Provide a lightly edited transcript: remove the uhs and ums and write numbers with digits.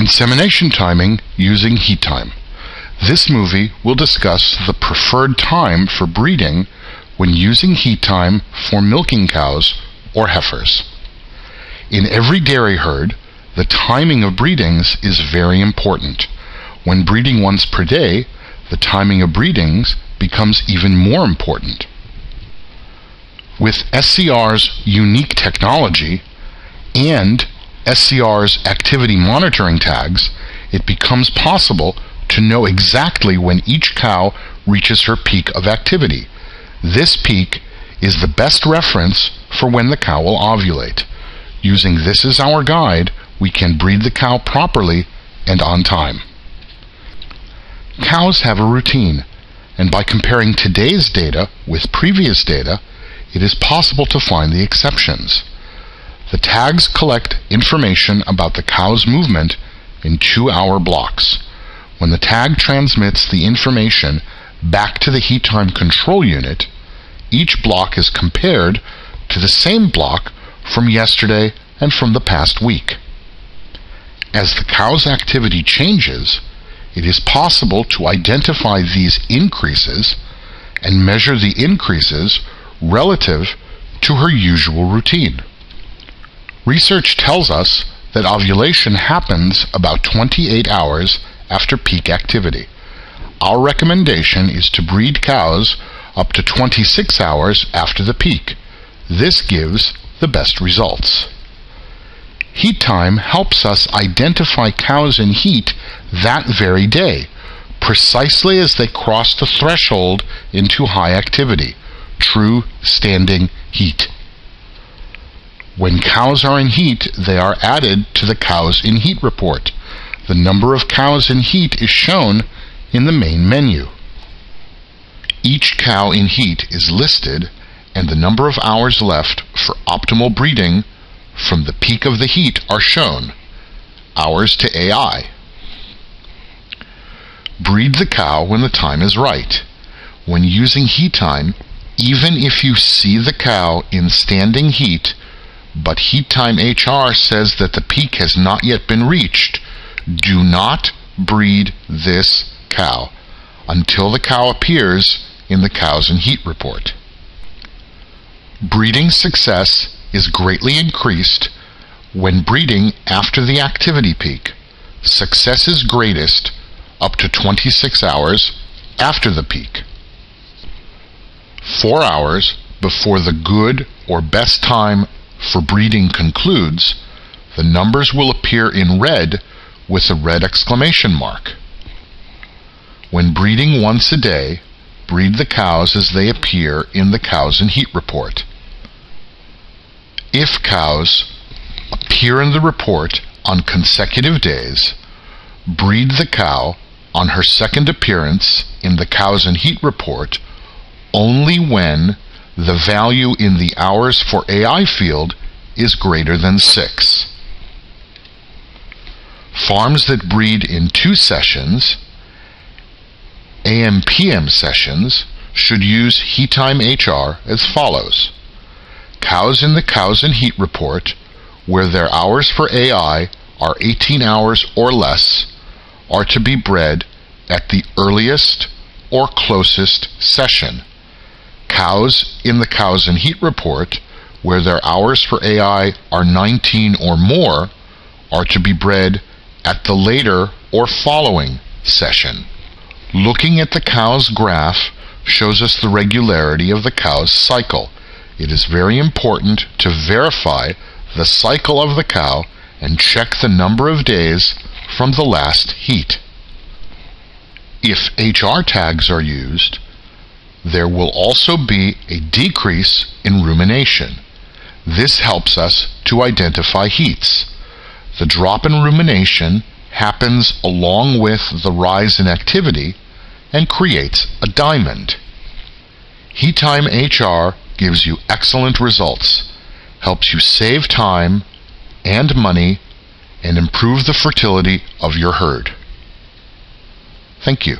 Insemination timing using heat time. This movie will discuss the preferred time for breeding when using heat time for milking cows or heifers. In every dairy herd, the timing of breedings is very important. When breeding once per day, the timing of breedings becomes even more important. With SCR's unique technology and SCR's activity monitoring tags, it becomes possible to know exactly when each cow reaches her peak of activity. This peak is the best reference for when the cow will ovulate. Using this as our guide, we can breed the cow properly and on time. Cows have a routine, and by comparing today's data with previous data, it is possible to find the exceptions. The tags collect information about the cow's movement in 2-hour blocks. When the tag transmits the information back to the heat time control unit, each block is compared to the same block from yesterday and from the past week. As the cow's activity changes, it is possible to identify these increases and measure the increases relative to her usual routine. Research tells us that ovulation happens about 28 hours after peak activity. Our recommendation is to breed cows up to 26 hours after the peak. This gives the best results. Heat time helps us identify cows in heat that very day, precisely as they cross the threshold into high activity, true standing heat. When cows are in heat, they are added to the cows in heat report. The number of cows in heat is shown in the main menu. Each cow in heat is listed, and the number of hours left for optimal breeding from the peak of the heat are shown. Hours to AI. Breed the cow when the time is right. When using heat time, even if you see the cow in standing heat, but heat time HR says that the peak has not yet been reached, do not breed this cow until the cow appears in the cows in heat report. Breeding success is greatly increased when breeding after the activity peak. Success is greatest up to 26 hours after the peak. 4 hours before the good or best time for breeding concludes, the numbers will appear in red with a red exclamation mark. When breeding once a day, breed the cows as they appear in the cows in heat report. If cows appear in the report on consecutive days, breed the cow on her second appearance in the cows in heat report only when the value in the hours for AI field is greater than 6. Farms that breed in 2 sessions, AM/PM sessions, should use heat time HR as follows. Cows in the cows in heat report, where their hours for AI are 18 hours or less, are to be bred at the earliest or closest session. Cows in the cows in heat report, where their hours for AI are 19 or more, are to be bred at the later or following session. Looking at the cow's graph shows us the regularity of the cow's cycle. It is very important to verify the cycle of the cow and check the number of days from the last heat. If HR tags are used, there will also be a decrease in rumination. This helps us to identify heats. The drop in rumination happens along with the rise in activity and creates a diamond. Heat time HR gives you excellent results, helps you save time and money, and improve the fertility of your herd. Thank you.